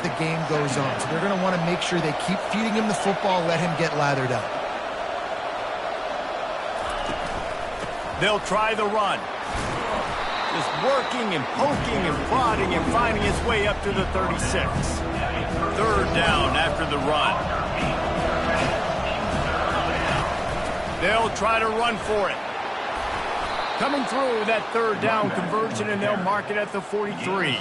the game goes on. So they're going to want to make sure they keep feeding him the football, let him get lathered up. They'll try the run. Just working and poking and prodding and finding his way up to the 36. Third down after the run. They'll try to run for it. Coming through that third down conversion, and they'll mark it at the 43.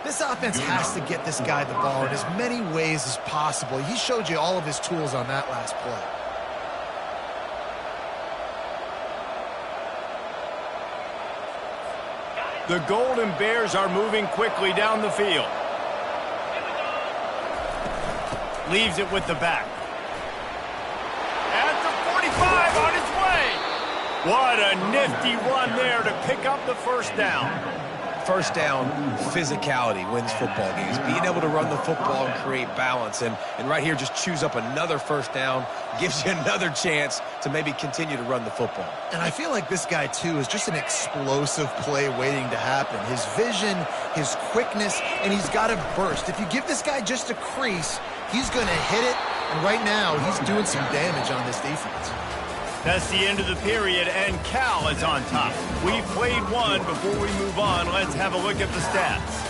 This offense has to get this guy the ball in as many ways as possible. He showed you all of his tools on that last play. The Golden Bears are moving quickly down the field. Leaves it with the back. At the 45 on his way. What a nifty run there to pick up the first down. First down, physicality wins football games. Being able to run the football and create balance. And right here, just choose up another first down, gives you another chance to maybe continue to run the football. And I feel like this guy, too, is just an explosive play waiting to happen. His vision, his quickness, and he's got a burst. If you give this guy just a crease, he's going to hit it. And right now, he's doing some damage on this defense. That's the end of the period, and Cal is on top. We've played one. Before we move on, let's have a look at the stats.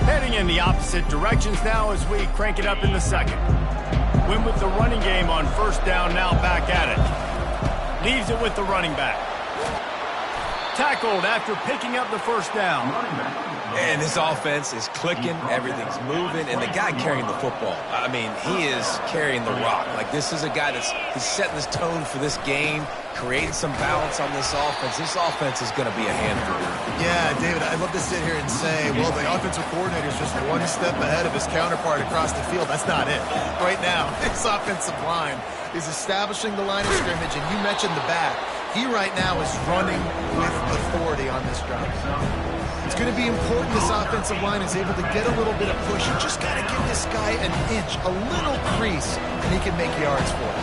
Heading in the opposite directions now as we crank it up in the second. Win with the running game on first down, now back at it. Leaves it with the running back. Tackled after picking up the first down. And this offense is clicking, everything's moving, and the guy carrying the football, I mean, he is carrying the rock. Like, this is a guy he's setting this tone for this game, creating some balance on this offense. This offense is going to be a handful. Yeah, David, I'd love to sit here and say, well, the offensive coordinator is just one step ahead of his counterpart across the field. That's not it. Right now, this offensive line is establishing the line of scrimmage, and you mentioned the back. He right now is running with authority on this drive. It's going to be important this offensive line is able to get a little bit of push. You just got to give this guy an inch, a little crease, and he can make yards for it.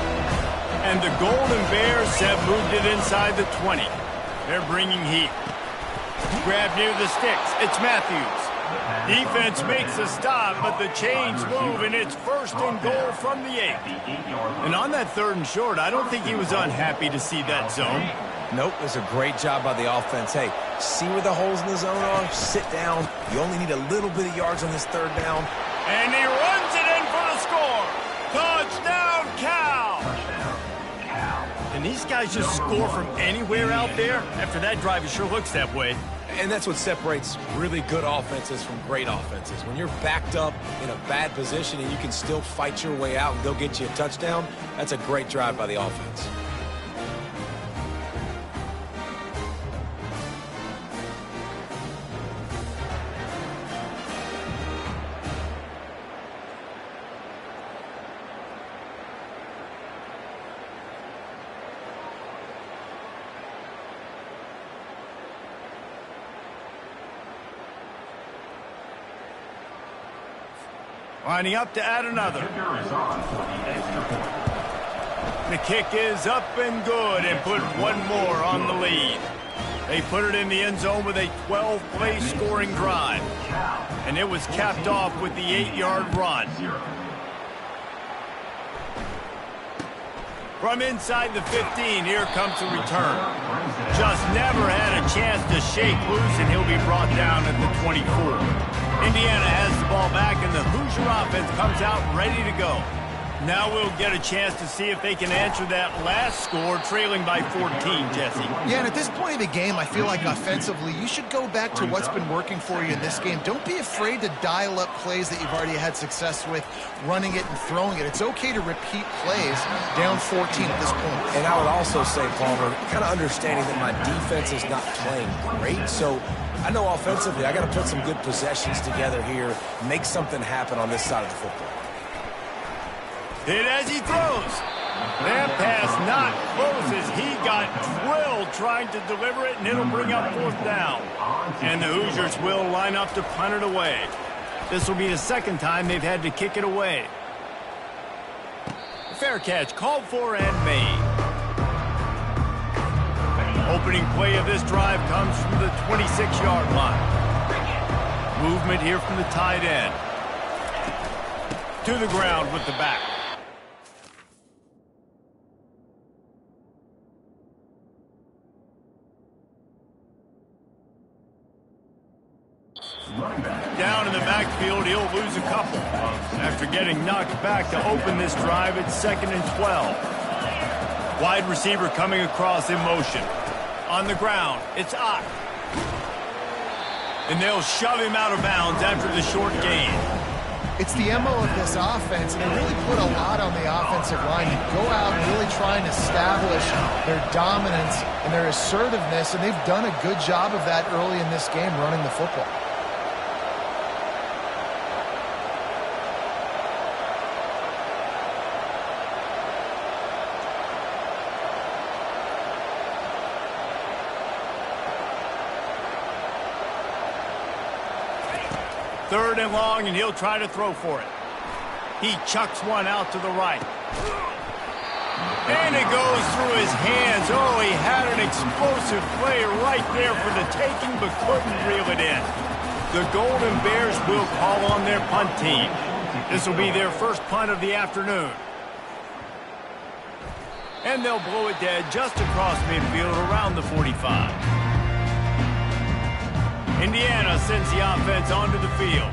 And the Golden Bears have moved it inside the 20. They're bringing heat. Grab near the sticks. It's Matthews. Defense makes a stop, but the chains move, and it's first and goal from the 8. And on that third and short, I don't think he was unhappy to see that zone. Nope, it was a great job by the offense. Hey, see where the holes in the zone are? Sit down. You only need a little bit of yards on this third down. And he runs it in for the score. Touchdown, Cal! And these guys just score from anywhere out there? After that drive, it sure looks that way. And that's what separates really good offenses from great offenses. When you're backed up in a bad position and you can still fight your way out and go get you a touchdown, that's a great drive by the offense. Lining up to add another. The kick is up and good and put one more on the lead. They put it in the end zone with a 12-play scoring drive. And it was capped off with the 8-yard run. From inside the 15, here comes the return. Just never had a chance to shake loose, and he'll be brought down at the 24. Indiana has the ball back, and the Hoosier offense comes out ready to go. Now we'll get a chance to see if they can answer that last score, trailing by 14, Jesse. Yeah, and at this point of the game, I feel like offensively, you should go back to what's been working for you in this game. Don't be afraid to dial up plays that you've already had success with, running it and throwing it. It's okay to repeat plays down 14 at this point. And I would also say, Palmer, kind of understanding that my defense is not playing great, so I know offensively I got to put some good possessions together here, make something happen on this side of the football. Hit as he throws. That pass not close as he got drilled trying to deliver it, and it'll bring up fourth down. And the Hoosiers will line up to punt it away. This will be the second time they've had to kick it away. Fair catch called for and made. opening play of this drive comes from the 26-yard line. Movement here from the tight end. To the ground with the back. Down in the backfield, he'll lose a couple. After getting knocked back to open this drive, it's 2nd and 12. Wide receiver coming across in motion. On the ground, it's Ott. And they'll shove him out of bounds after the short gain. It's the MO of this offense, and they really put a lot on the offensive line. You go out and really try and establish their dominance and their assertiveness, and they've done a good job of that early in this game running the football. Third and long, and he'll try to throw for it. He chucks one out to the right. And it goes through his hands. Oh, he had an explosive play right there for the taking, but couldn't reel it in. The Golden Bears will call on their punt team. This will be their first punt of the afternoon. And they'll blow it dead just across midfield around the 45. Indiana sends the offense onto the field.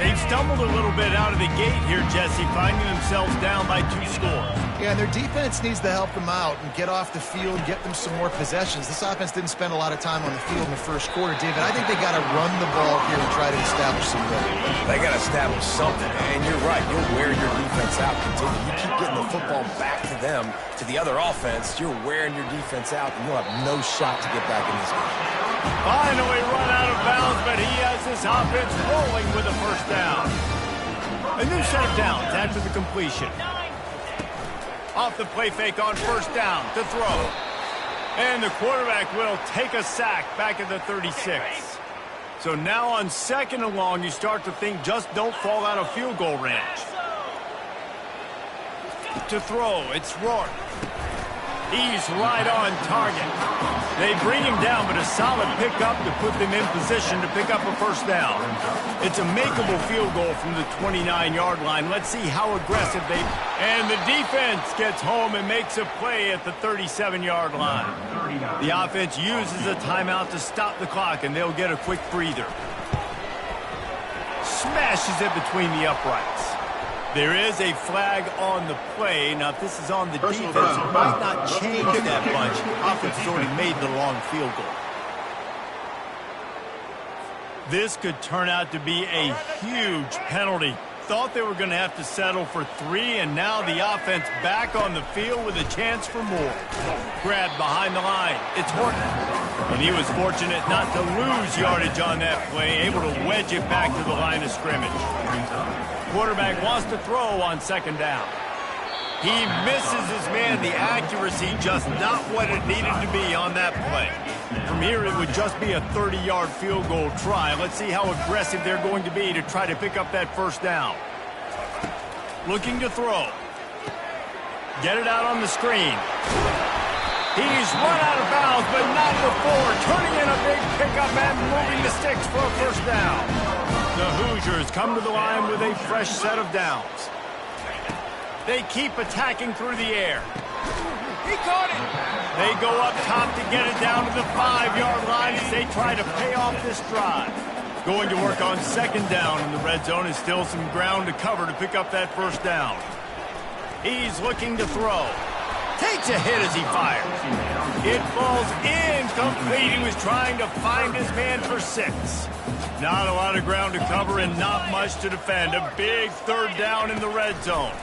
They've stumbled a little bit out of the gate here, Jesse, finding themselves down by 2 scores. Yeah, and their defense needs to help them out and get off the field and get them some more possessions. This offense didn't spend a lot of time on the field in the first quarter, David. I think they got to run the ball here and try to establish some rhythm. They got to establish something, and you're right. You'll wear your defense out. Continue. You keep getting the football back to them, to the other offense. You're wearing your defense out, and you'll have no shot to get back in this game. Finally run out of bounds, but he has this offense rolling with a first down. A new set of downs after the completion. Off the play fake on first down to throw. And the quarterback will take a sack back at the 36. So now on 2nd and long, you start to think just don't fall out of field goal range. To throw, it's Rourke. He's right on target. They bring him down, but a solid pickup to put them in position to pick up a first down. It's a makeable field goal from the 29-yard line. Let's see how aggressive they... And the defense gets home and makes a play at the 37-yard line. The offense uses a timeout to stop the clock, and they'll get a quick breather. Smashes it between the uprights. There is a flag on the play. Now, if this is on the defense, it might not change that much. The offense has already made the long field goal. This could turn out to be a huge penalty. Thought they were going to have to settle for 3, and now the offense back on the field with a chance for more. Grabbed behind the line. It's Horton. And he was fortunate not to lose yardage on that play, able to wedge it back to the line of scrimmage. Quarterback wants to throw on 2nd down. He misses his man. The accuracy just not what it needed to be on that play. From here, it would just be a 30-yard field goal try. Let's see how aggressive they're going to be to try to pick up that first down. Looking to throw. Get it out on the screen. He's run out of bounds, but not before. Turning in a big pickup and moving the sticks for a first down. The Hoosiers come to the line with a fresh set of downs. They keep attacking through the air. He caught it. They go up top to get it down to the 5-yard line as they try to pay off this drive. Going to work on 2nd down in the red zone is still some ground to cover to pick up that first down. He's looking to throw. Takes a hit as he fires. It falls incomplete. He was trying to find his man for 6. Not a lot of ground to cover and not much to defend. A big 3rd down in the red zone.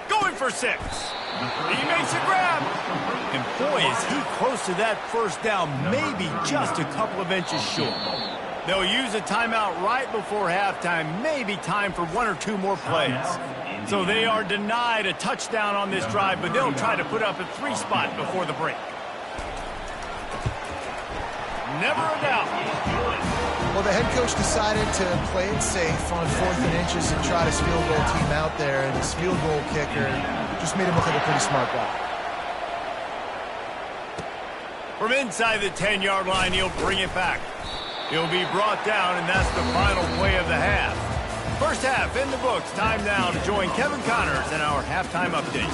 Going for 6. He makes a grab. And boy, is he close to that first down, maybe just a couple of inches short. They'll use a timeout right before halftime, maybe time for 1 or 2 more plays. So they are denied a touchdown on this drive, but they'll try to put up a 3 spot before the break. Never a doubt. Well, the head coach decided to play it safe on 4th and inches and try his field goal team out there, and his field goal kicker just made him look like a pretty smart guy. From inside the 10-yard line, he'll bring it back. He'll be brought down, and that's the final play of the half. First half in the books. Time now to join Kevin Connors in our halftime update.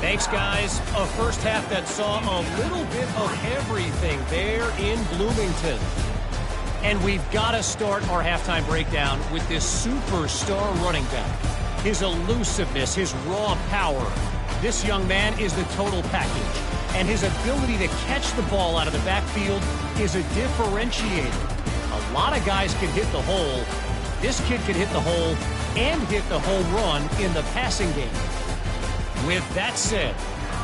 Thanks, guys. A first half that saw a little bit of everything there in Bloomington. And we've got to start our halftime breakdown with this superstar running back. His elusiveness, his raw power. This young man is the total package. And his ability to catch the ball out of the backfield is a differentiator. A lot of guys can hit the hole. This kid can hit the hole and hit the home run in the passing game. With that said,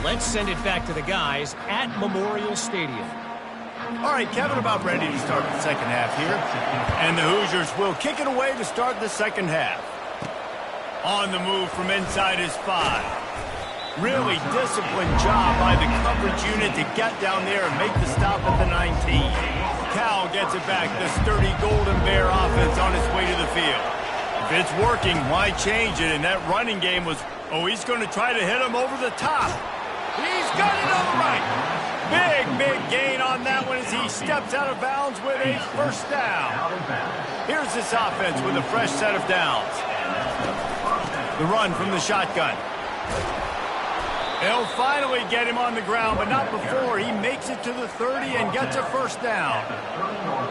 let's send it back to the guys at Memorial Stadium. All right, Kevin, about ready to start the second half here. And the Hoosiers will kick it away to start the second half. On the move from inside his 5. Really disciplined job by the coverage unit to get down there and make the stop at the 19. Cal gets it back. The sturdy Golden Bear offense on its way to the field. If it's working, why change it? And that running game was, he's going to try to hit him over the top. He's got it on the right. Big gain on that one as he steps out of bounds with a first down. Here's this offense with a fresh set of downs. The run from the shotgun. They'll finally get him on the ground, but not before he makes it to the 30 and gets a first down.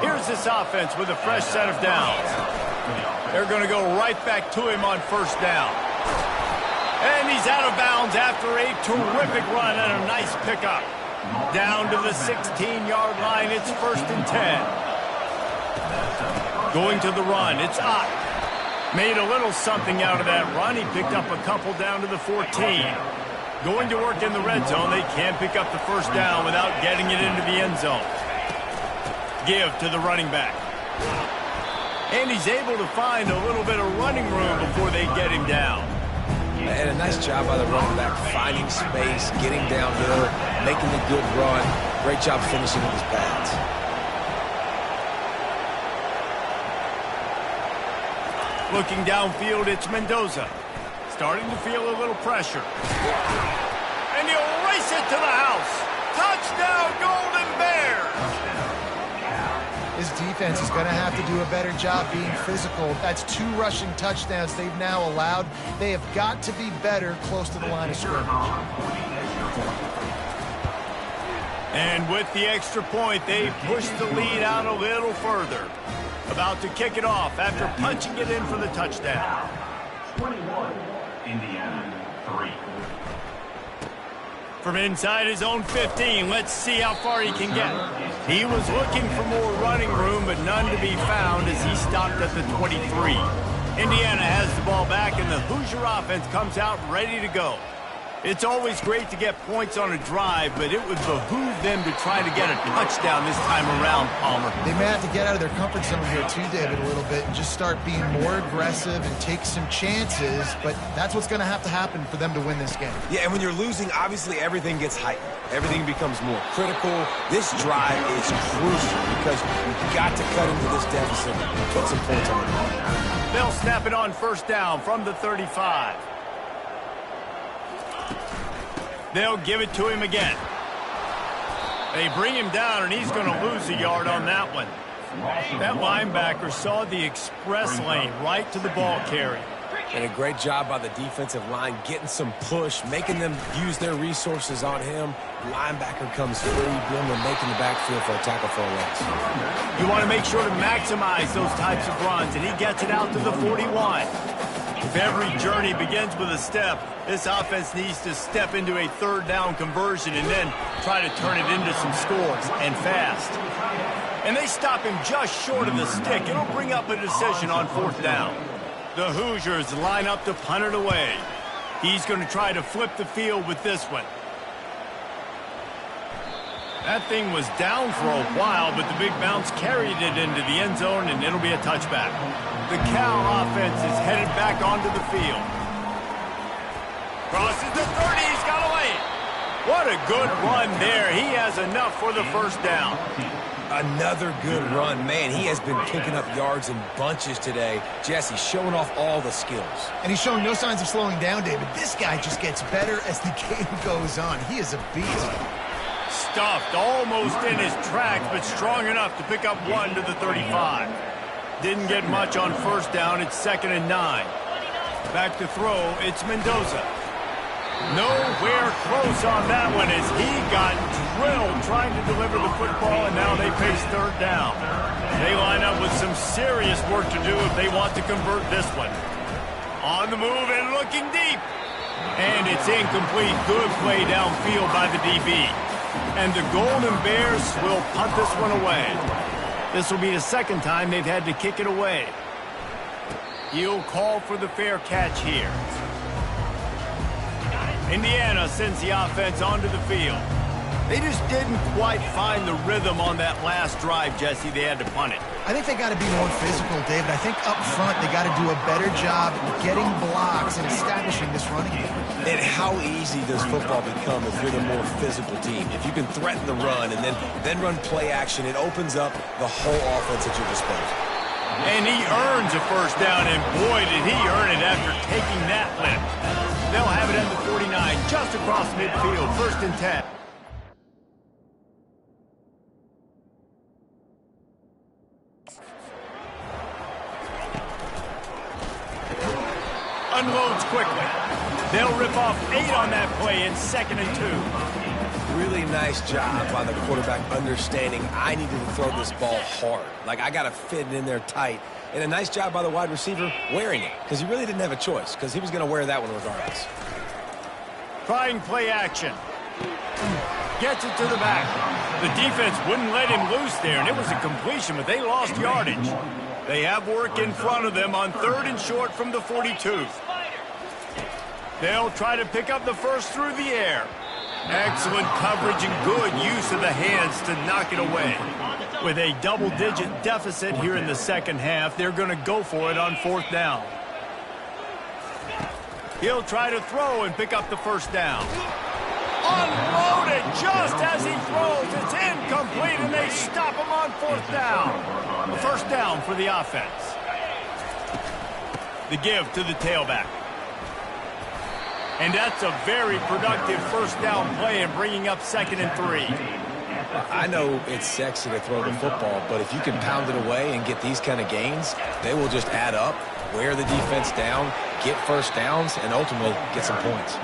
Here's this offense with a fresh set of downs. They're going to go right back to him on first down. And he's out of bounds after a terrific run and a nice pickup. Down to the 16-yard line, it's 1st and 10. Going to the run, it's Ott. Made a little something out of that run. He picked up a couple down to the 14. Going to work in the red zone. They can't pick up the first down without getting it into the end zone. Give to the running back. And he's able to find a little bit of running room before they get him down. And a nice job by the running back, finding space, getting downhill, making a good run. Great job finishing with his pads. Looking downfield, it's Mendoza. Starting to feel a little pressure. And he'll race it to the house. Touchdown, Golden Bears! His defense is going to have to do a better job being physical. That's 2 rushing touchdowns they've now allowed. They have got to be better close to the line of scrimmage. And with the extra point, they push the lead out a little further. About to kick it off after punching it in for the touchdown. 21, Indiana 3. From inside his own 15, let's see how far he can get. He was looking for more running room, but none to be found as he stopped at the 23. Indiana has the ball back, and the Hoosier offense comes out ready to go. It's always great to get points on a drive, but it would behoove them to try to get a touchdown this time around, Palmer. They may have to get out of their comfort zone here too, David, a little bit and just start being more aggressive and take some chances, but that's what's going to have to happen for them to win this game. Yeah, and when you're losing, obviously everything gets heightened. Everything becomes more critical. This drive is crucial because you've got to cut into this deficit and put some points on the board. They'll snap it on first down from the 35. They'll give it to him again. They bring him down, and he's going to lose a yard on that one. That linebacker saw the express lane right to the ball carrier. And a great job by the defensive line getting some push, making them use their resources on him. Linebacker comes free, Bloomer making the backfield for a tackle for a loss. You want to make sure to maximize those types of runs, and he gets it out to the 41. If every journey begins with a step, this offense needs to step into a third down conversion and then try to turn it into some scores, and fast. And they stop him just short of the stick. It'll bring up a decision on fourth down. The Hoosiers line up to punt it away. He's going to try to flip the field with this one. That thing was down for a while, but the big bounce carried it into the end zone, and it'll be a touchback. The Cal offense is headed back onto the field. Crosses the 30, he's got away. What a good run there. He has enough for the first down. Another good run. Man, he has been picking up yards in bunches today. Jesse showing off all the skills. And he's showing no signs of slowing down, David. This guy just gets better as the game goes on. He is a beast. stuffed, almost in his tracks, but strong enough to pick up one to the 35. Didn't get much on first down. It's 2nd and 9. Back to throw. It's Mendoza. Nowhere close on that one as he got drilled trying to deliver the football, and now they face 3rd down. They line up with some serious work to do if they want to convert this one. On the move and looking deep. And it's incomplete. Good play downfield by the DB. And the Golden Bears will punt this one away. This will be the 2nd time they've had to kick it away. He'll call for the fair catch here. Indiana sends the offense onto the field. They just didn't quite find the rhythm on that last drive, Jesse. They had to punt it. I think they got to be more physical, David. I think up front they got to do a better job getting blocks and establishing this running game. And how easy does football become if you're the more physical team? If you can threaten the run and then run play action, it opens up the whole offense at your disposal. And he earns a first down, and boy, did he earn it after taking that lift. They'll have it at the 49, just across midfield, 1st and 10. Unloads quickly. They'll rip off 8 on that play in 2nd and 2. Really nice job by the quarterback understanding I needed to throw this ball hard. Like, I got to fit it in there tight. And a nice job by the wide receiver wearing it, because he really didn't have a choice, because he was going to wear that one regardless. Trying play action. Gets it to the back. The defense wouldn't let him loose there, and it was a completion, but they lost yardage. They have work in front of them on 3rd and short from the 42. They'll try to pick up the first through the air. Excellent coverage and good use of the hands to knock it away. With a double-digit deficit here in the 2nd half, they're going to go for it on 4th down. He'll try to throw and pick up the first down. Unloaded just as he throws. It's incomplete, and they stop him on 4th down. A first down for the offense. The give to the tailback. And that's a very productive first down play and bringing up 2nd and 3. I know it's sexy to throw the football, but if you can pound it away and get these kind of gains, they will just add up, wear the defense down, get first downs, and ultimately get some points.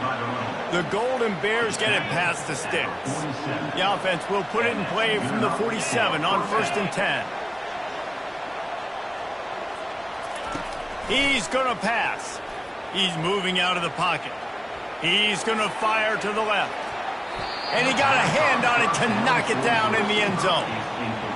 The Golden Bears get it past the sticks. The offense will put it in play from the 47 on 1st and 10. He's going to pass. He's moving out of the pocket. He's going to fire to the left. And he got a hand on it to knock it down in the end zone.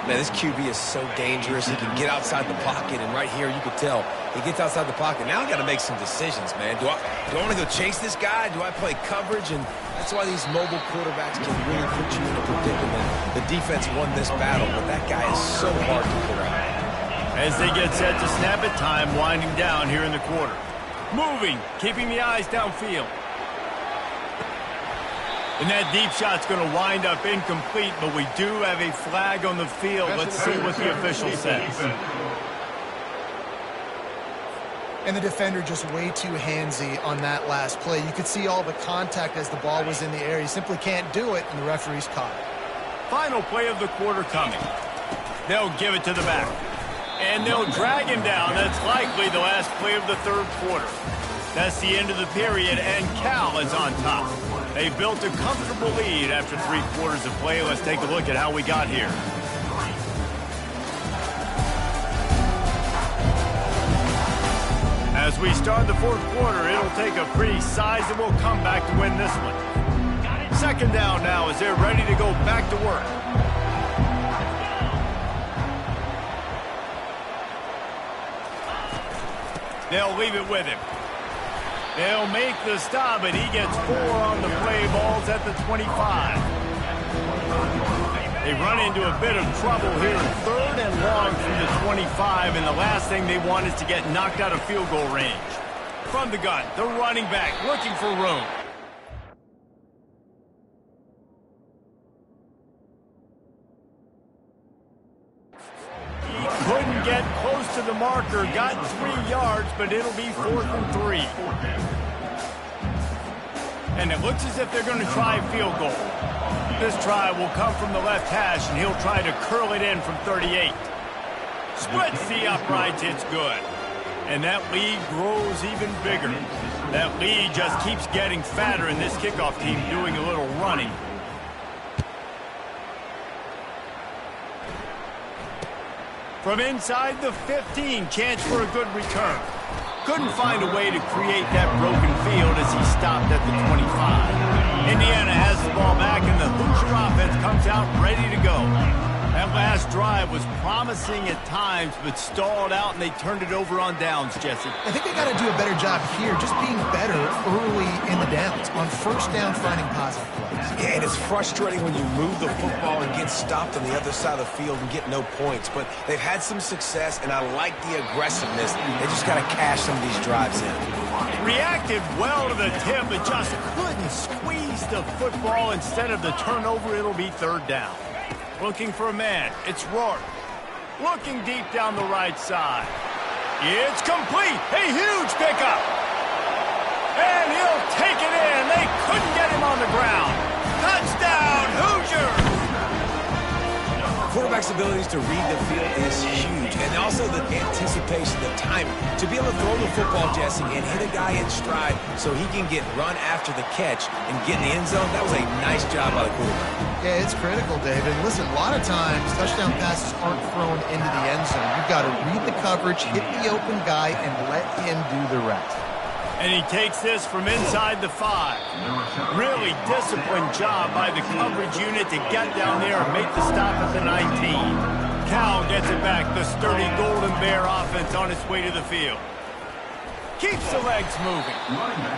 Man, this QB is so dangerous. He can get outside the pocket, and right here you could tell he gets outside the pocket. Now I got to make some decisions, man. Do I want to go chase this guy? Do I play coverage? And that's why these mobile quarterbacks can really put you in a predicament. The defense won this battle, but that guy is so hard to clear out. As they get set to snap it, time winding down here in the quarter. Moving, keeping the eyes downfield. And that deep shot's going to wind up incomplete, but we do have a flag on the field. Let's see what the official says. And the defender just way too handsy on that last play. You could see all the contact as the ball was in the air. He simply can't do it, and the referee's caught it. Final play of the quarter coming. They'll give it to the back. And they'll drag him down. That's likely the last play of the 3rd quarter. That's the end of the period, and Cal is on top. They built a comfortable lead after 3 quarters of play. Let's take a look at how we got here. As we start the 4th quarter, it'll take a pretty sizable comeback to win this one. 2nd down now as they're ready to go back to work. They'll leave it with him. They'll make the stop, and he gets 4 on the play. Balls at the 25. They run into a bit of trouble here. 3rd and long from the 25, and the last thing they want is to get knocked out of field goal range. From the gun, the running back looking for room. Couldn't get close to the marker, got 3 yards, but it'll be 4th and 3. And it looks as if they're going to try a field goal. This try will come from the left hash, and he'll try to curl it in from 38. Splits the uprights, it's good. And that lead grows even bigger. That lead just keeps getting fatter, and this kickoff team doing a little running. From inside the 15, chance for a good return. Couldn't find a way to create that broken field as he stopped at the 25. Indiana has the ball back, and the Hoosier offense comes out ready to go. That last drive was promising at times, but stalled out, and they turned it over on downs, Jesse. I think they got to do a better job here, just being better early in the downs, on first down, finding positive plays. Yeah, and it's frustrating when you move the football and get stopped on the other side of the field and get no points. But they've had some success, and I like the aggressiveness. They just got to cash some of these drives in. Reacted well to the tip, but just couldn't squeeze the football. Instead of the turnover, it'll be third down. Looking for a man. It's Rourke. Looking deep down the right side. It's complete. A huge pickup. And he'll take it in. They couldn't get him on the ground. Touchdown, Hoosiers! Quarterback's abilities to read the field is huge, and also the anticipation, the timing. To be able to throw the football, Jesse, and hit a guy in stride so he can get run after the catch and get in the end zone, that was a nice job by the quarterback. Yeah, it's critical, David. Listen, a lot of times touchdown passes aren't thrown into the end zone. You've got to read the coverage, hit the open guy, and let him do the rest. And he takes this from inside the 5. Really disciplined job by the coverage unit to get down there and make the stop at the 19. Cal gets it back. The sturdy Golden Bear offense on its way to the field. Keeps the legs moving.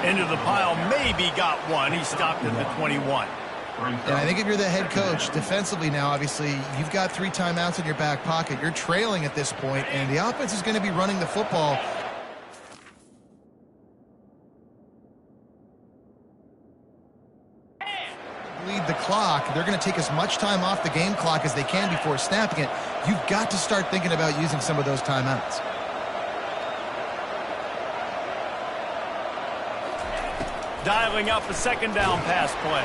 Into the pile, maybe got one. He stopped at the 21. And I think if you're the head coach, defensively now, obviously, you've got 3 timeouts in your back pocket. You're trailing at this point, and the offense is going to be running the football. Lead the clock. They're going to take as much time off the game clock as they can before snapping it. You've got to start thinking about using some of those timeouts. Dialing up a second down pass play.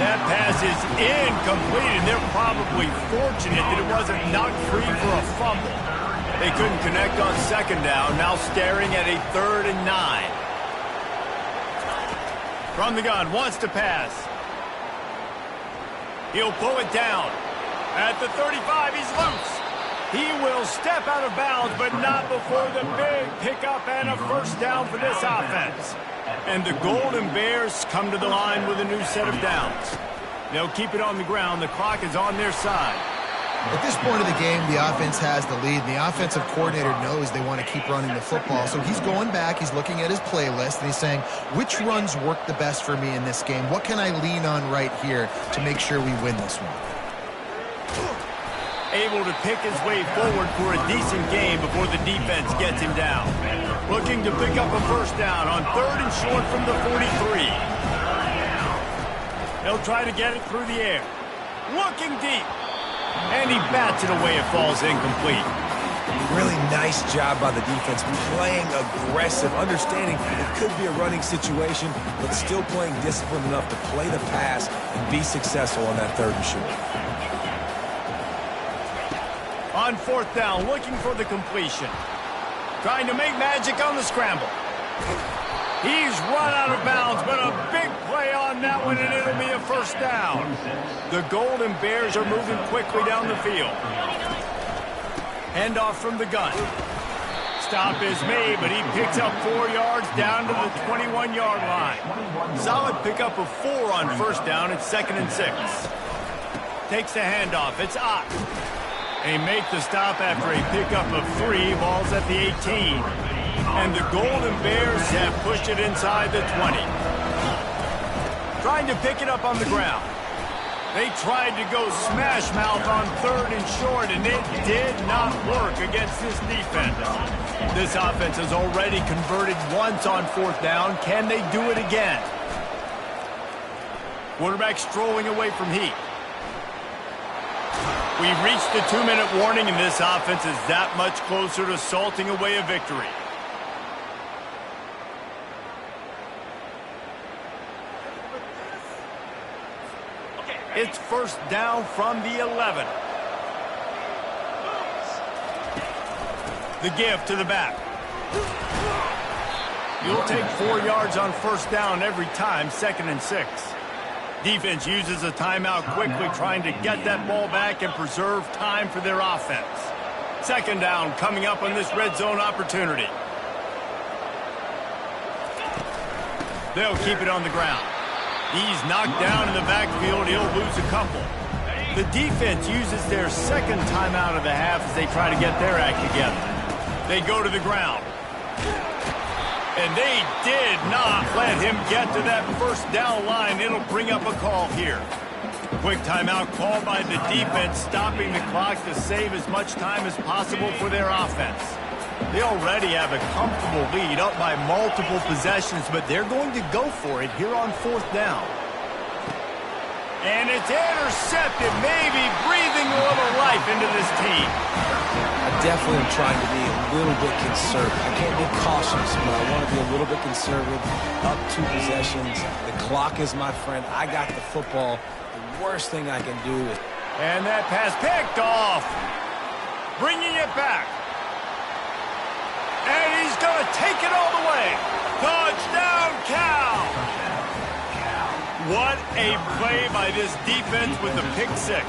That pass is incomplete, and they're probably fortunate that it wasn't knocked free for a fumble. They couldn't connect on second down, now staring at a 3rd and 9. From the gun, wants to pass. He'll pull it down. At the 35, he's loose. He will step out of bounds, but not before the big pickup and a first down for this offense. And the Golden Bears come to the line with a new set of downs. They'll keep it on the ground. The clock is on their side. At this point of the game, the offense has the lead. The offensive coordinator knows they want to keep running the football. So he's going back, he's looking at his playlist, and he's saying, which runs work the best for me in this game? What can I lean on right here to make sure we win this one? Able to pick his way forward for a decent game before the defense gets him down. Looking to pick up a first down on 3rd and short from the 43. They'll try to get it through the air. Looking deep. And he bats it away. It falls incomplete. Really nice job by the defense, playing aggressive, understanding it could be a running situation, but still playing disciplined enough to play the pass and be successful on that 3rd and short. On 4th down, looking for the completion. Trying to make magic on the scramble. He's run out of bounds, but a big play on that one, and it'll be a first down. The Golden Bears are moving quickly down the field. Handoff from the gun. Stop is made, but he picks up 4 yards down to the 21-yard line. Solid pickup of 4 on first down. It's 2nd and 6. Takes the handoff. It's Ott. They make the stop after a pickup of 3. Ball's at the 18. And the Golden Bears have pushed it inside the 20. Trying to pick it up on the ground. They tried to go smash mouth on 3rd and short, and it did not work against this defense. This offense has already converted once on 4th down. Can they do it again? Quarterback strolling away from Heat. We've reached the 2-minute warning, and this offense is that much closer to salting away a victory. It's first down from the 11. The give to the back. You'll take 4 yards on first down every time, 2nd and 6. Defense uses a timeout quickly, trying to get that ball back and preserve time for their offense. 2nd down coming up on this red zone opportunity. They'll keep it on the ground. He's knocked down in the backfield. He'll lose a couple. The defense uses their 2nd timeout of the half as they try to get their act together. They go to the ground. And they did not let him get to that first down line. It'll bring up a call here. Quick timeout called by the defense, stopping the clock to save as much time as possible for their offense. They already have a comfortable lead, up by multiple possessions, but they're going to go for it here on 4th down. And it's intercepted, maybe breathing a little life into this team. I definitely am trying to be a little bit conservative. I can't be cautious, but I want to be a little bit conservative. Up 2 possessions. The clock is my friend. I got the football. The worst thing I can do is... And that pass picked off. Bringing it back. And he's going to take it all the way. Touchdown, Cal! What a play by this defense with the pick 6.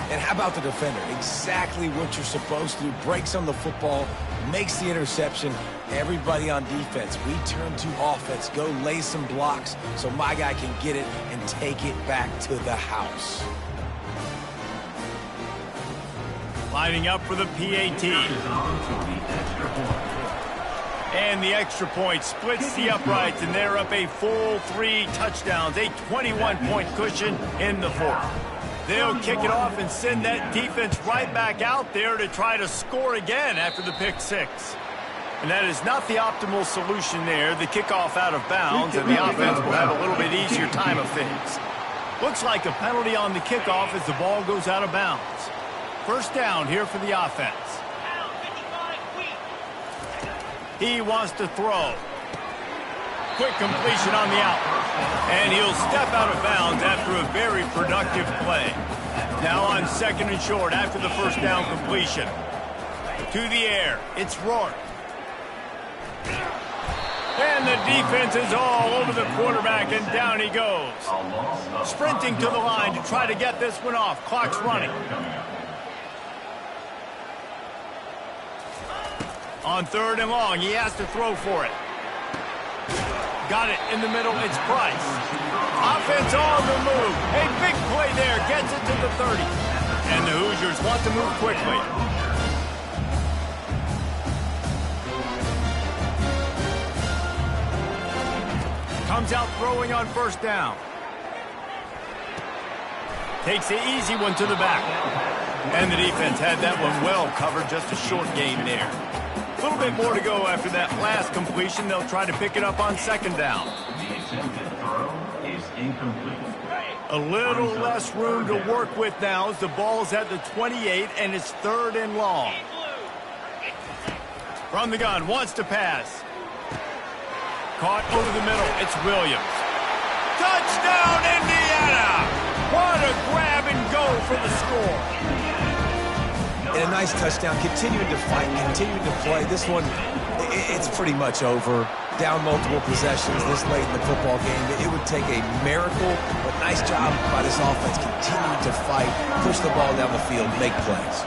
And how about the defender? Exactly what you're supposed to do. Breaks on the football, makes the interception. Everybody on defense, we turn to offense. Go lay some blocks so my guy can get it and take it back to the house. Lining up for the PAT. And the extra point splits the uprights, and they're up a full 3 touchdowns, a 21-point cushion in the 4th. They'll kick it off and send that defense right back out there to try to score again after the pick 6. And that is not the optimal solution there. The kickoff out of bounds, and the offense will have a little bit easier time of things. Looks like a penalty on the kickoff as the ball goes out of bounds. First down here for the offense. He wants to throw. Quick completion on the out. And he'll step out of bounds after a very productive play. Now on 2nd and short after the first down completion. To the air. It's Rourke. And the defense is all over the quarterback, and down he goes. Sprinting to the line to try to get this one off. Clock's running. On 3rd and long, he has to throw for it. Got it in the middle, it's Price. Offense on the move. A big play there, gets it to the 30. And the Hoosiers want to move quickly. Comes out throwing on first down. Takes the easy one to the back. And the defense had that one well covered, just a short gain there. A little bit more to go after that last completion. They'll try to pick it up on 2nd down. The attempted throw is incomplete. A little less room to work with now as the ball's at the 28 and it's 3rd and long. From the gun, wants to pass. Caught over the middle, it's Williams. Touchdown, Indiana! What a grab and go for the score. And a nice touchdown, continuing to fight, continuing to play. This one, it's pretty much over. Down multiple possessions this late in the football game. It would take a miracle, but nice job by this offense continuing to fight, push the ball down the field, make plays.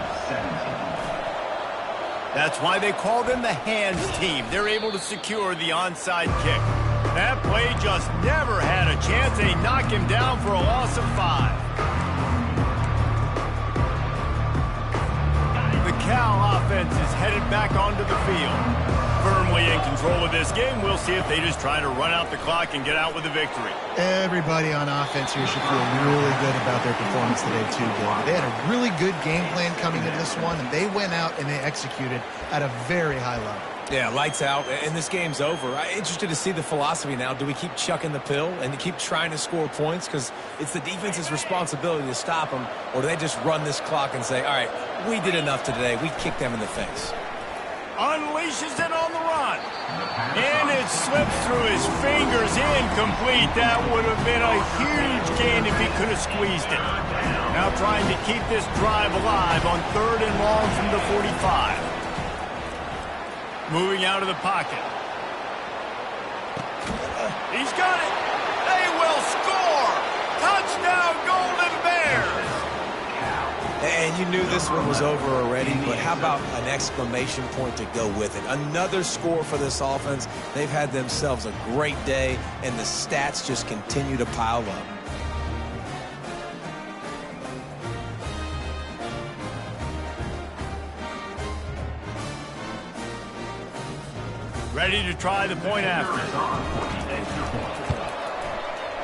That's why they call them the hands team. They're able to secure the onside kick. That play just never had a chance. They knock him down for a loss of 5. The Cal offense is headed back onto the field. Firmly in control of this game. We'll see if they just try to run out the clock and get out with a victory. Everybody on offense here should feel really good about their performance today, too, David. They had a really good game plan coming into this one, and they went out and they executed at a very high level. Yeah, lights out, and this game's over. I'm interested to see the philosophy now. Do we keep chucking the pill and keep trying to score points? Because it's the defense's responsibility to stop them, or do they just run this clock and say, all right, we did enough today. We kicked them in the face. Unleashes it on the run. And it slips through his fingers, incomplete. That would have been a huge gain if he could have squeezed it. Now trying to keep this drive alive on 3rd and long from the 45. Moving out of the pocket. He's got it. They will score. Touchdown, Golden Bears. And you knew this one was over already, but how about an exclamation point to go with it? Another score for this offense. They've had themselves a great day, and the stats just continue to pile up. Ready to try the point after.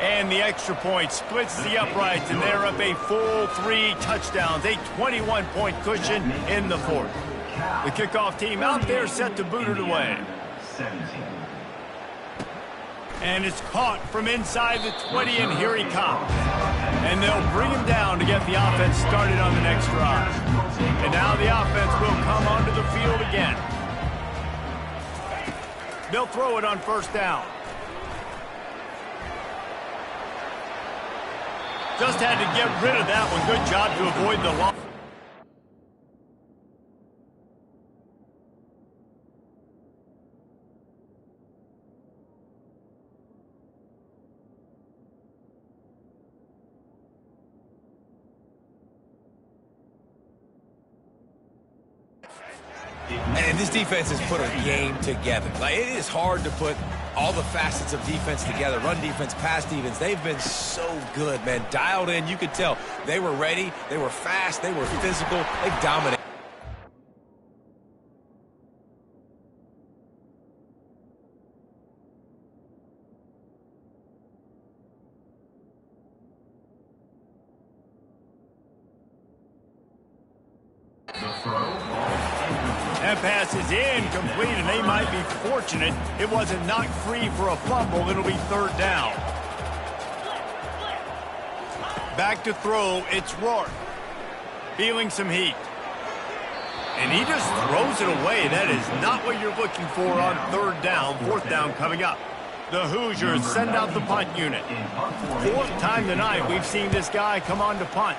And the extra point splits the uprights, and they're up a full 3 touchdowns, a 21-point cushion in the 4th. The kickoff team out there set to boot it away. And it's caught from inside the 20, and here he comes. And they'll bring him down to get the offense started on the next drive. And now the offense will come onto the field again. They'll throw it on 1st down. Just had to get rid of that one. Good job to avoid the loss. And this defense has put a game together. Like, it is hard to put all the facets of defense together. Run defense, pass defense. They've been so good, man. Dialed in. You could tell they were ready. They were fast. They were physical. They dominated. That pass is incomplete, and they might be fortunate it wasn't knocked free for a fumble. It'll be 3rd down. Back to throw, it's Rourke. Feeling some heat. And he just throws it away. That is not what you're looking for on 3rd down. 4th down coming up. The Hoosiers send out the punt unit. 4th time tonight we've seen this guy come on to punt.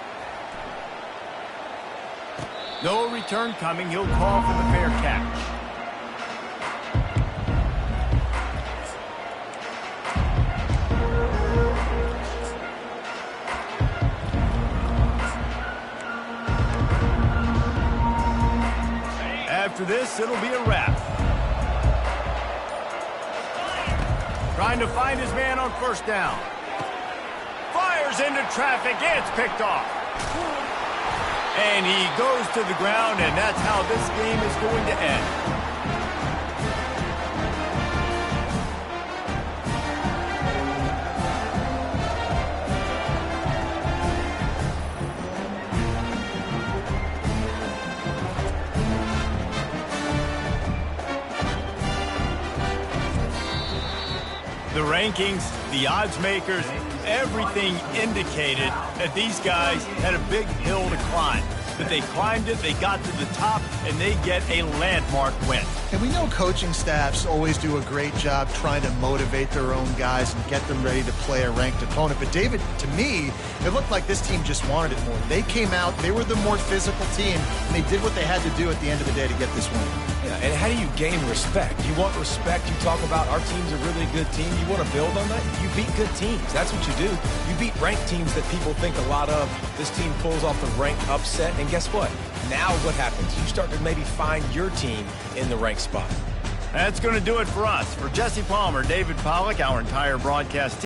No return coming. He'll call for the fair catch. After this, it'll be a wrap. Trying to find his man on 1st down. Fires into traffic. It's picked off. And he goes to the ground, and that's how this game is going to end. The rankings, the odds makers, everything indicated that these guys had a big hill to climb. But they climbed it, they got to the top, and they get a landmark win. And we know coaching staffs always do a great job trying to motivate their own guys and get them ready to play a ranked opponent. But David, to me, it looked like this team just wanted it more. They came out, they were the more physical team, and they did what they had to do at the end of the day to get this win. Yeah, and how do you gain respect? You want respect. You talk about our team's a really good team. You want to build on that? You beat good teams. That's what you do. You beat ranked teams that people think a lot of. This team pulls off the ranked upset, and guess what? Now what happens? You start to maybe find your team in the ranked spot. That's going to do it for us. For Jesse Palmer, David Pollack, our entire broadcast team.